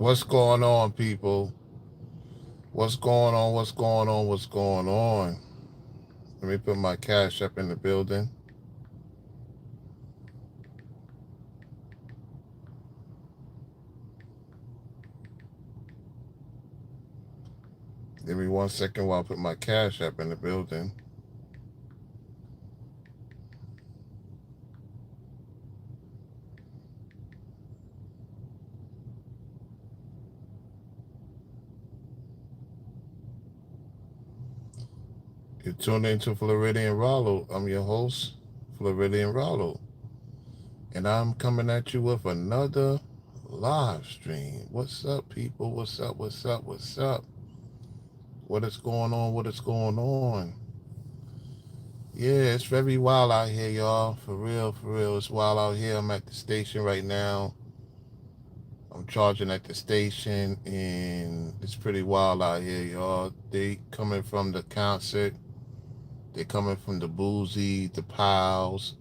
What's going on, people? What's going on? What's going on? What's going on? Let me put my cash up in the building. Give me 1 second while I put my cash up in the building. You're tuned into Floridian Rollo. I'm your host, Floridian Rollo. And I'm coming at you with another live stream. What's up, people? What's up? What's up? What's up? What is going on? What is going on? Yeah, it's very wild out here, y'all. For real, for real. It's wild out here. I'm at the station right now. I'm charging at the station, and it's pretty wild out here, y'all. They coming from the concert. They coming from the Boozy, the Piles.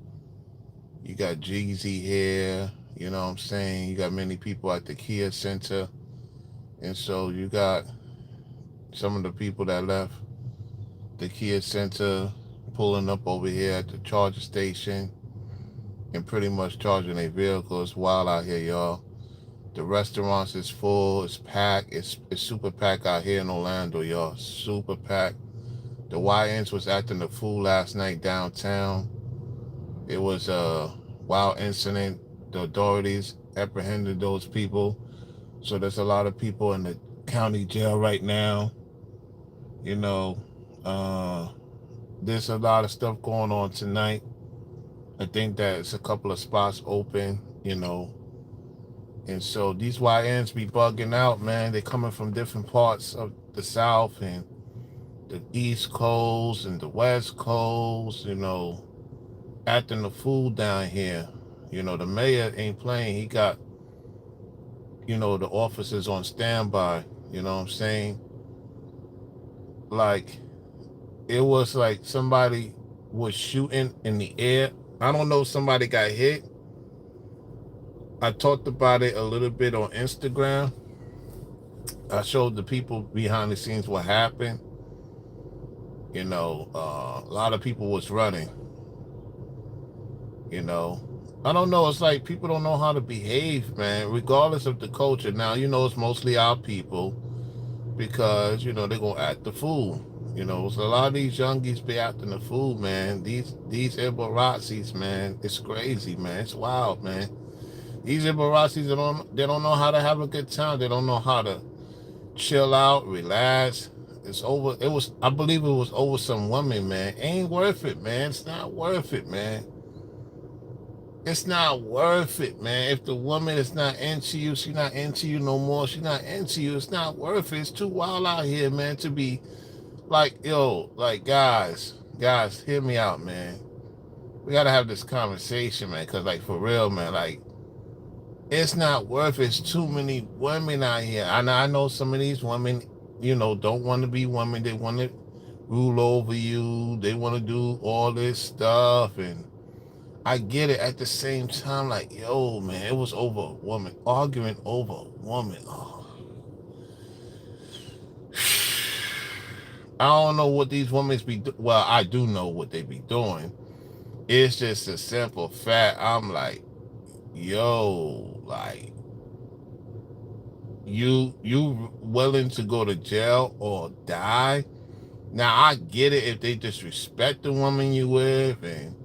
You got Jeezy here. You know what I'm saying? You got many people at the Kia Center. And so you got some of the people that left the Kia Center pulling up over here at the charger station and pretty much charging their vehicles. It's wild out here, y'all. The restaurants is full. It's packed. It's super packed out here in Orlando, y'all. Super packed. The YNs was acting the fool last night downtown. It was a wild incident. The authorities apprehended those people. So there's a lot of people in the county jail right now. You know, uh, there's a lot of stuff going on tonight. I think that it's a couple of spots open, and so these YNs be bugging out, man. They coming from different parts of the South and the East Coast and the West Coast, acting the fool down here. The mayor ain't playing. He got, the officers on standby. You know what I'm saying? Like, it was like somebody was shooting in the air. I don't know if somebody got hit. I talked about it a little bit on Instagram. I showed the people behind the scenes what happened. A lot of people was running. I don't know. It's like people don't know how to behave, man, regardless of the culture. Now, it's mostly our people because, they're going to act the fool. So a lot of these youngies be acting the fool, man. These Ibarazzis, man, it's crazy, man. It's wild, man. These Ibarazzis, they don't know how to have a good time. They don't know how to chill out, relax. I believe it was over some woman, man. Ain't worth it, man. It's not worth it, man. It's not worth it, man. If the woman is not into you, she not into you no more. She not into you. It's not worth it. It's too wild out here, man, to be like, like guys, hear me out, man. We gotta have this conversation, man, because like for real, man, like it's not worth it. It's too many women out here. I know some of these women, don't want to be women. They want to rule over you. They want to do all this stuff. And I get it. At the same time, like, yo, man, it was over a woman. Arguing over a woman. Oh. I don't know what these women well, I do know what they be doing. It's just a simple fact. I'm like, yo, like, you willing to go to jail or die? Now I get it if they disrespect the woman you with, and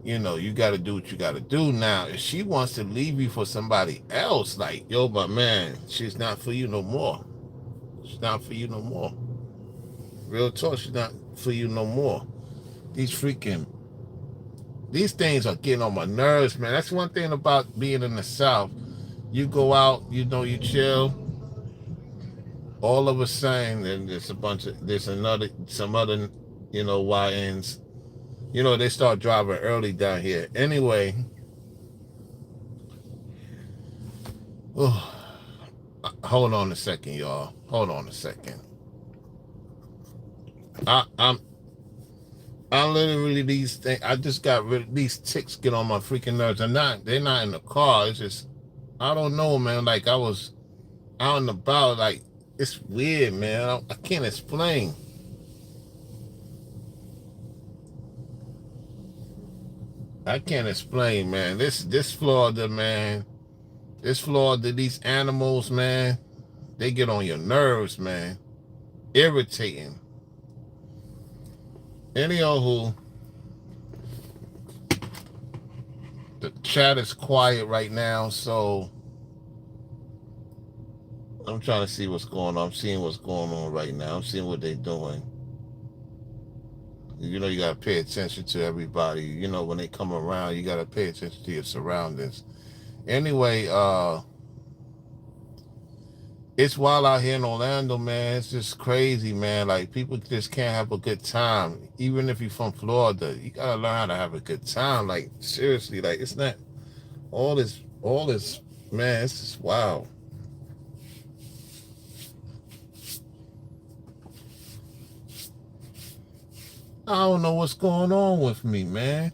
you got to do what you got to do. Now if she wants to leave you for somebody else, like, yo, but man, she's not for you no more. She's not for you no more. Real talk, she's not for you no more. These things are getting on my nerves, man. That's one thing about being in the South. You go out, you chill. All of a sudden, and some other, YNs. They start driving early down here. Anyway, hold on a second, y'all. Hold on a second. I literally these things. I just got rid of these ticks. Get on my freaking nerves. They're not in the car. It's just I don't know, man. Like out and about. Like, it's weird, man. I can't explain. I can't explain, man. This Florida, man. This Florida, these animals, man, they get on your nerves, man. Irritating. Anywho, the chat is quiet right now, so I'm trying to see what's going on. I'm seeing what's going on right now. I'm seeing what they're doing. You know, you got to pay attention to everybody. You know, when they come around, you got to pay attention to your surroundings. Anyway, it's wild out here in Orlando, man. It's just crazy, man. Like, people just can't have a good time. Even if you're from Florida, you got to learn how to have a good time. Like, seriously, like, it's not all this, man, it's just wild. I don't know what's going on with me, man.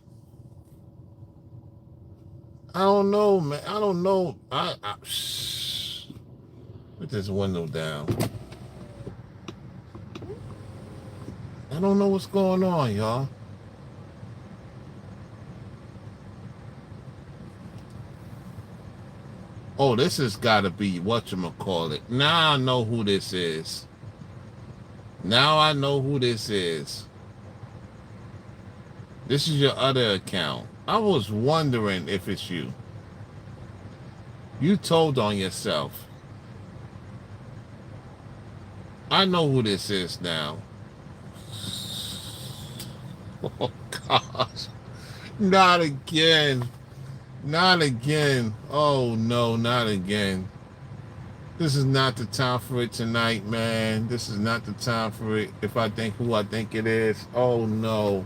I don't know, man. I don't know. Put this window down. I don't know what's going on, y'all. Oh, this has got to be whatchamacallit. Now I know who this is. Now I know who this is. This is your other account. I was wondering if it's you. You told on yourself. I know who this is now. Oh, gosh. Not again. Not again. Oh, no, not again. This is not the time for it tonight, man. This is not the time for it. If I think who I think it is. Oh, no.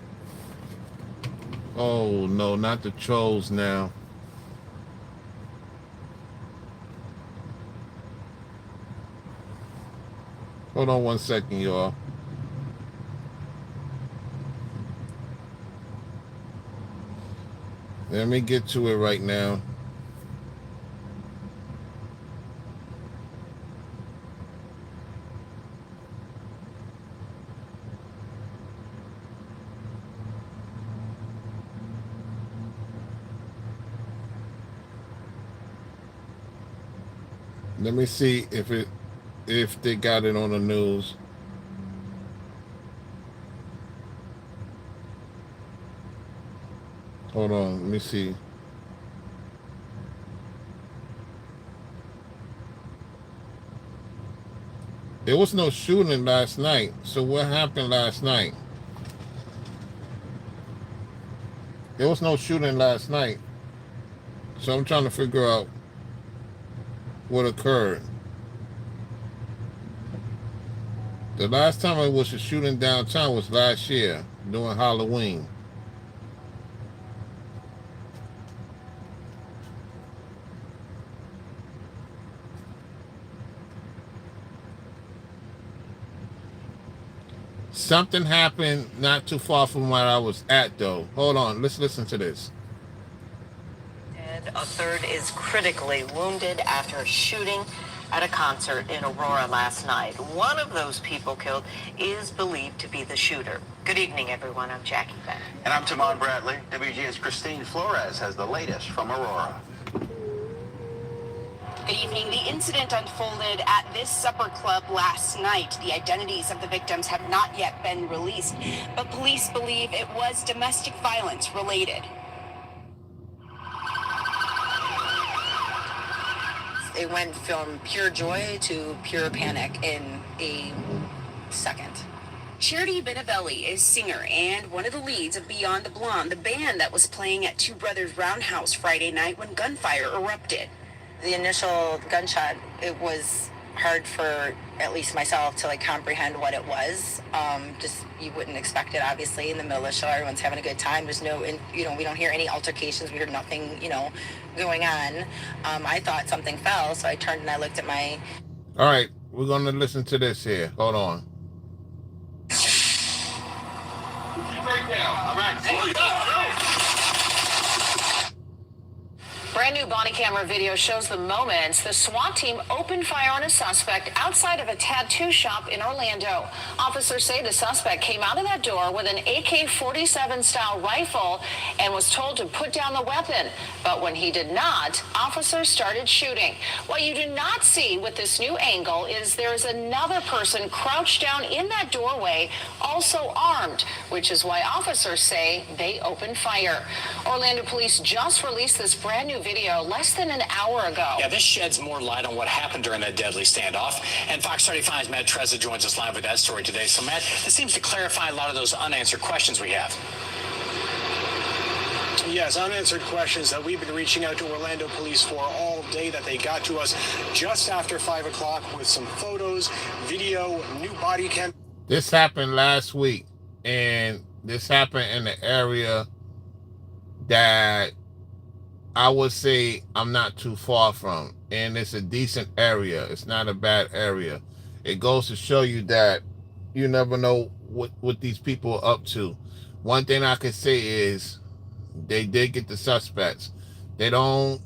Oh, no, not the trolls now. Hold on 1 second, y'all. Let me get to it right now. Let me see if they got it on the news. Hold on, let me see. There was no shooting last night. So what happened last night? There was no shooting last night. So I'm trying to figure out what occurred. The last time I was a shooting downtown was last year during Halloween. Something happened not too far from where I was at, though. Hold on, let's listen to this. A third is critically wounded after a shooting at a concert in Aurora last night. One of those people killed is believed to be the shooter. Good evening, everyone. I'm Jackie Bennett. And I'm Timon Bradley. WGN's Christine Flores has the latest from Aurora. Good evening. The incident unfolded at this supper club last night. The identities of the victims have not yet been released, but police believe it was domestic violence related. It went from pure joy to pure panic in a second. Charity Benavelli is singer and one of the leads of Beyond the Blonde, the band that was playing at Two Brothers Roundhouse Friday night when gunfire erupted. The initial gunshot, it was hard for at least myself to comprehend what it was. Just, you wouldn't expect it, obviously, in the middle of the show. Everyone's having a good time. There's no, we don't hear any altercations. We heard nothing, going on. I thought something fell, so I turned and I looked at my... All right, we're going to listen to this here. Hold on. Brand new body camera video shows the moments the SWAT team opened fire on a suspect outside of a tattoo shop in Orlando. Officers say the suspect came out of that door with an AK-47 style rifle and was told to put down the weapon. But when he did not, officers started shooting. What you do not see with this new angle is there's another person crouched down in that doorway, also armed, which is why officers say they opened fire. Orlando police just released this brand new video less than an hour ago. Yeah, this sheds more light on what happened during that deadly standoff. And Fox 35's Matt Trezza joins us live with that story today. So, Matt, this seems to clarify a lot of those unanswered questions we have. Yes, unanswered questions that we've been reaching out to Orlando police for all day that they got to us just after 5 o'clock with some photos, video, new body cam. This happened last week, and this happened in the area that I would say I'm not too far from, and it's a decent area. It's not a bad area. It goes to show you that you never know what these people are up to. One thing I can say is they did get the suspects. They don't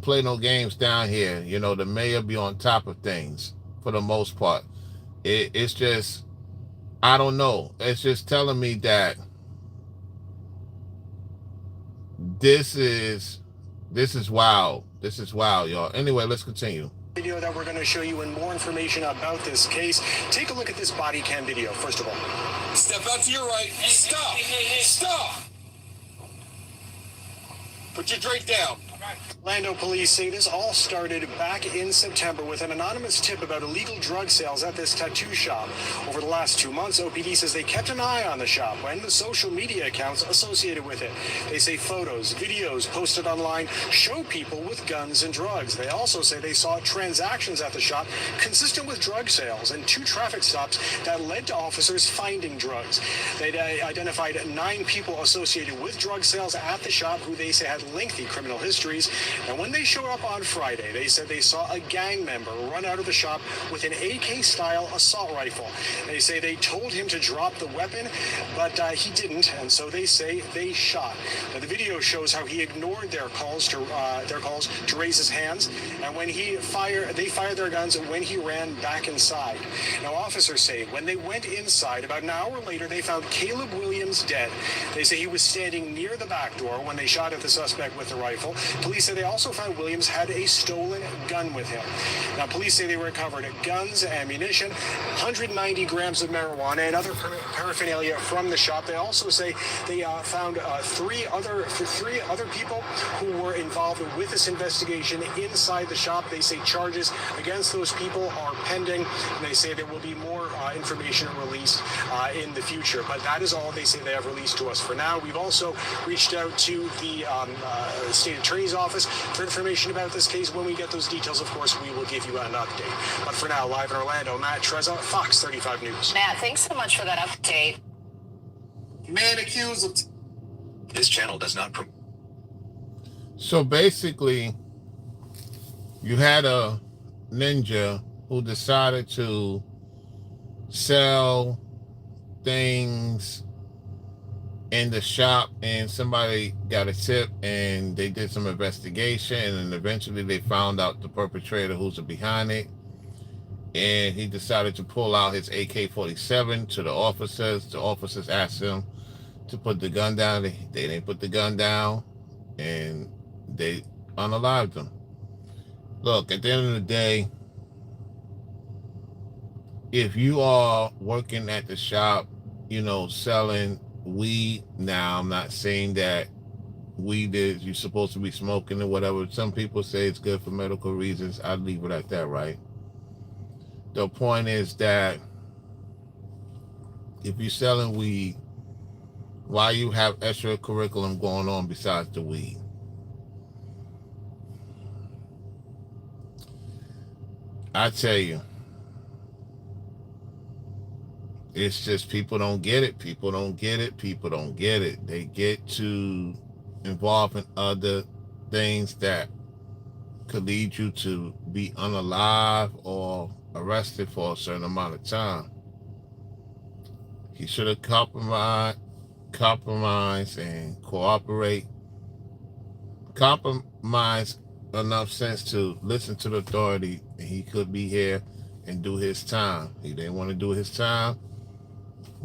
play no games down here. You know, the mayor be on top of things for the most part. It's just, I don't know. It's just telling me that this is wild. This is wild, y'all. Anyway, let's continue. Video that we're going to show you and more information about this case. Take a look at this body cam video, first of all. Step out to your right. Stop. Stop. Put your drink down. Orlando police say this all started back in September with an anonymous tip about illegal drug sales at this tattoo shop. Over the last 2 months, OPD says they kept an eye on the shop and the social media accounts associated with it. They say photos, videos posted online show people with guns and drugs. They also say they saw transactions at the shop consistent with drug sales and 2 traffic stops that led to officers finding drugs. They identified 9 people associated with drug sales at the shop who they say had lengthy criminal histories. And when they showed up on Friday, they said they saw a gang member run out of the shop with an AK-style assault rifle. They say they told him to drop the weapon, but he didn't, and so they say they shot. Now, the video shows how he ignored their calls to raise his hands, and when they fired their guns when he ran back inside. Now, officers say when they went inside, about an hour later, they found Caleb Williams dead. They say he was standing near the back door when they shot at the suspect with the rifle. Police say they also found Williams had a stolen gun with him. Now, police say they recovered guns, ammunition, 190 grams of marijuana, and other paraphernalia from the shop. They also say they found three other people who were involved with this investigation inside the shop. They say charges against those people are pending, and they say there will be more information released in the future. But that is all they say they have released to us for now. We've also reached out to the state attorney's office for information about this case. When we get those details, of course, we will give you an update. But for now, live in Orlando, Matt Trezza, Fox 35 News. Matt, thanks so much for that update. Man accused of... This channel does not... So basically, you had a ninja who decided to sell things in the shop, and somebody got a tip and they did some investigation, and eventually they found out the perpetrator who's behind it, and he decided to pull out his AK-47 to the officers. The officers asked him to put the gun down. They didn't put the gun down, and they unalived him. Look, at the end of the day, if you are working at the shop, you know, selling weed, now I'm not saying that weed is you're supposed to be smoking or whatever. Some people say it's good for medical reasons. I'd leave it at that, right? The point is that if you're selling weed, why you have extra curriculum going on besides the weed? I tell you, it's just people don't get it. People don't get it. People don't get it. They get too involved in other things that could lead you to be unalive or arrested for a certain amount of time. He should have compromised and cooperate compromise enough sense to listen to the authority, and he could be here and do his time. He didn't want to do his time.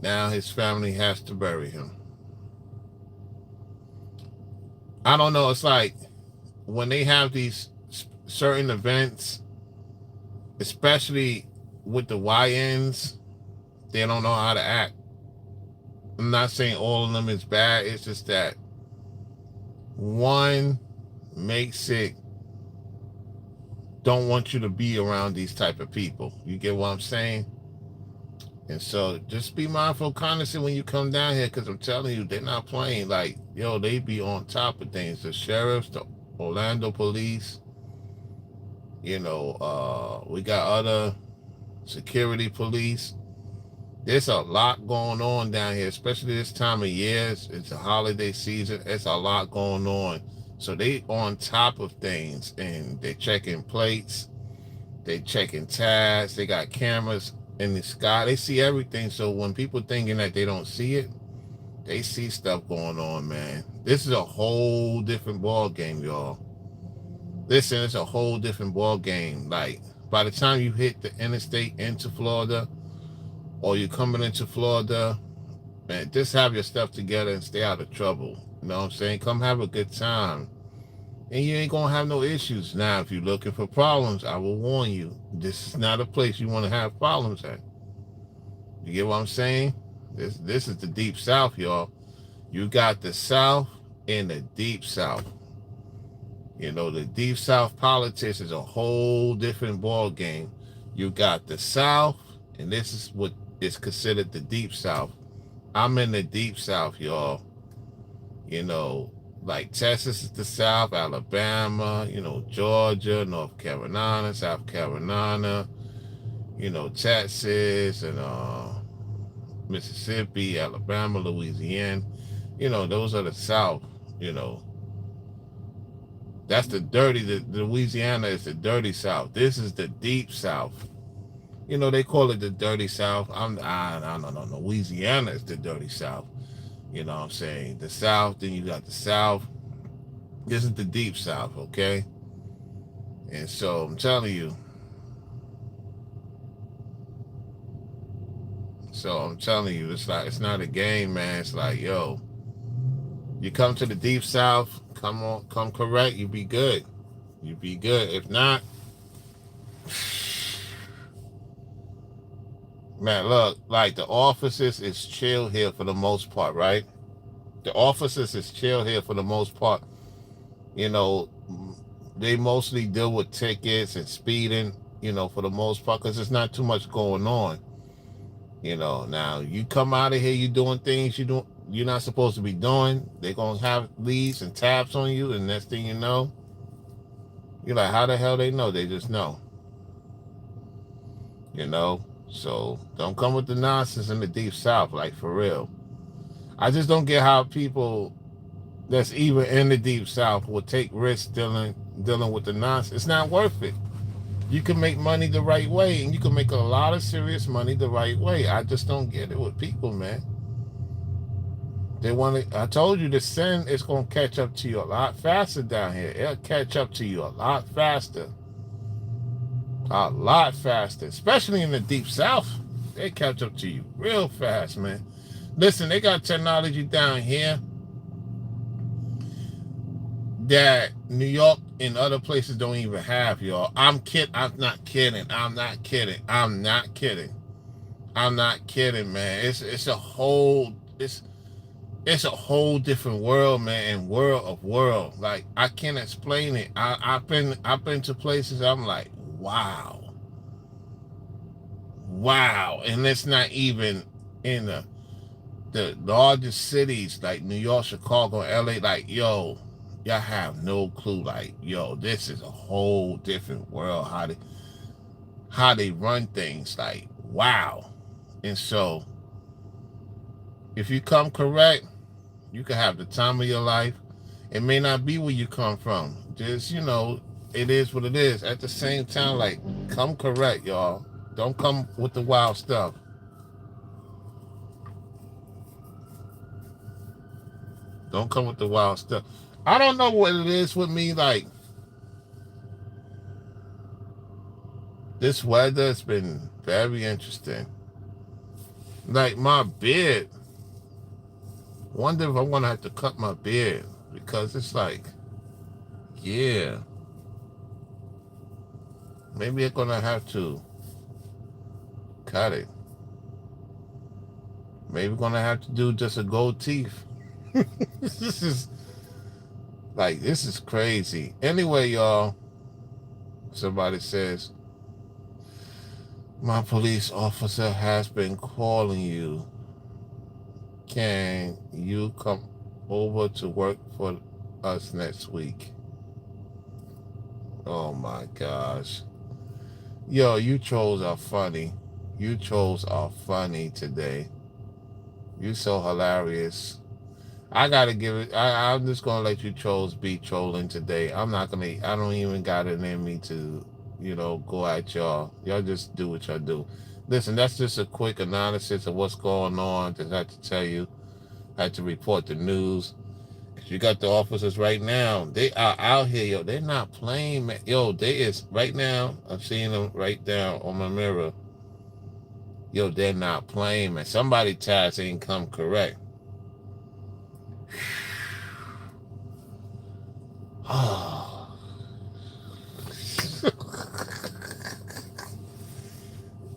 Now his family has to bury him. I don't know. It's like when they have these certain events, especially with the YNs, they don't know how to act. I'm not saying all of them is bad. It's just that one makes it don't want you to be around these type of people. You get what I'm saying? And so just be mindful, cognizant when you come down here, because I'm telling you, they're not playing. Like, yo, they be on top of things. The sheriffs, the Orlando police, you know, we got other security police. There's a lot going on down here, especially this time of year. It's a holiday season. It's a lot going on. So they on top of things, and they checking plates. They checking tags. They got cameras in the sky. They see everything. So when people thinking that they don't see it, they see stuff going on, man. This is a whole different ball game, y'all. Listen, it's a whole different ball game. Like, by the time you hit the interstate into Florida, or you're coming into Florida, man, just have your stuff together and stay out of trouble. You know what I'm saying? Come have a good time. And you ain't gonna have no issues. Now, if you're looking for problems, I will warn you, this is not a place you want to have problems at. You get what I'm saying? This is the deep South, y'all. You got the South and the deep South. You know, the deep South politics is a whole different ball game. You got the South, and this is what is considered the deep South. I'm in the deep South, y'all. You know, like Texas is the South, Alabama, you know, Georgia, North Carolina, South Carolina, you know, Texas and Mississippi, Alabama, Louisiana. You know, those are the South, you know. That's the dirty, the Louisiana is the dirty South. This is the deep South. You know, they call it the dirty South. I don't know. Louisiana is the dirty South. You know what I'm saying? The South, then you got the South. This is the deep South, okay? And so I'm telling you. It's like, it's not a game, man. It's like, yo, you come to the deep South, come correct, you be good. You be good. If not, man, look, like the officers is chill here for the most part, right? The officers is chill here for the most part. You know, they mostly deal with tickets and speeding, you know, for the most part, because there's not too much going on. You know, now you come out of here, you doing things you're not supposed to be doing. They're going to have leads and taps on you, and next thing you know, you're like, how the hell they know? They just know. You know? So don't come with the nonsense in the deep South, like, for real. I just don't get how people that's even in the deep South will take risks dealing with the nonsense. It's not worth it. You can make money the right way, and you can make a lot of serious money the right way. I just don't get it with people, man. They want to. I told you the sin is going to catch up to you a lot faster down here. It'll catch up to you a lot faster. A lot faster, especially in the deep South. They catch up to you real fast, man. Listen, they got technology down here that New York and other places don't even have, y'all. I'm not kidding, man. It's a whole different world, man, and world. Like, I can't explain it. I've been to places I'm like, wow. And it's not even in the largest cities like New York, Chicago, LA. Like, yo, y'all have no clue. Like, yo, this is a whole different world. How they run things. Like, wow. And so, if you come correct, you can have the time of your life. It may not be where you come from. Just, you know, it is what it is. At the same time, like, come correct, y'all. Don't come with the wild stuff. Don't come with the wild stuff. I don't know what it is with me. Like, this weather has been very interesting. Like, my beard. Wonder if I'm gonna have to cut my beard because it's like, yeah, maybe I'm gonna have to cut it. Maybe gonna have to do just a gold teeth. This is like, this is crazy. Anyway, y'all, somebody says, my police officer has been calling you. Can you come over to work for us next week? Oh my gosh. Yo, you trolls are funny. You trolls are funny today. You so hilarious. I gotta give it. I'm just gonna let you trolls be trolling today. I don't even got it in me to, go at y'all. Y'all just do what y'all do. Listen, that's just a quick analysis of what's going on. Just had to tell you. I had to report the news. Cause you got the officers right now. They are out here, yo. They're not playing, man. Yo, they is right now. I'm seeing them right down on my mirror. Yo, they're not playing, man. Somebody task ain't come correct.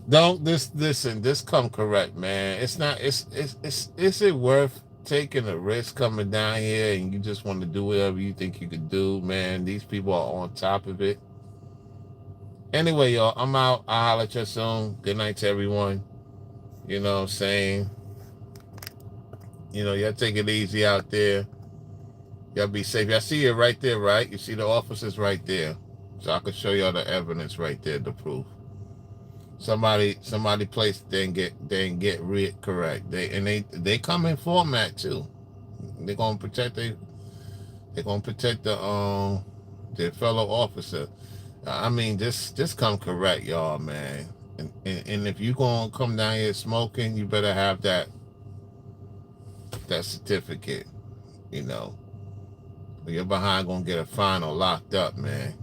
Don't listen, this come correct, man. It's not, is it worth taking a risk coming down here and you just want to do whatever you think you could do, man? These people are on top of it. Anyway, y'all, I'm out. I'll holler at you soon. Good night to everyone. You know what I'm saying? Y'all take it easy out there. Y'all be safe. Y'all see it right there, right? You see the officers right there. So I can show y'all the evidence right there, the proof. Somebody placed didn't get read correct. They come in format too. They're gonna protect their fellow officer. I mean, this come correct, y'all, man. And if you gonna come down here smoking, you better have that certificate. Or you're behind gonna get a fine or locked up, man.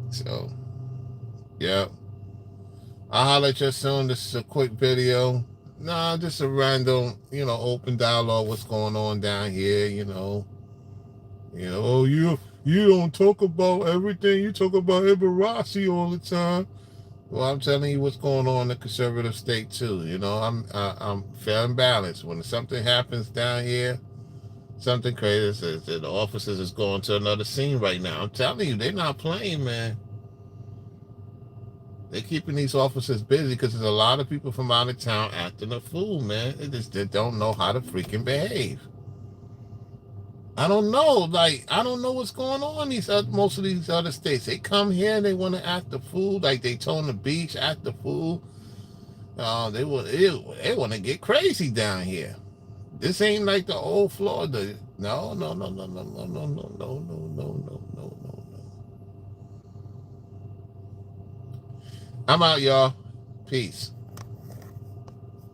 So, yeah. I'll holler at you soon. This is a quick video. Nah, just a random, open dialogue. What's going on down here? Oh, you don't talk about everything. You talk about Ibarasi all the time. Well, I'm telling you what's going on in the conservative state too. I'm fair and balanced. When something happens down here, something crazy, the officers is going to another scene right now. I'm telling you, they're not playing, man. They're keeping these officers busy because there's a lot of people from out of town acting a fool, man. They don't know how to freaking behave. I don't know. Like, I don't know what's going on in most of these other states. They come here and they want to act a fool, like Daytona Beach, act a fool. They want to get crazy down here. This ain't like the old Florida. No. I'm out, y'all. Peace.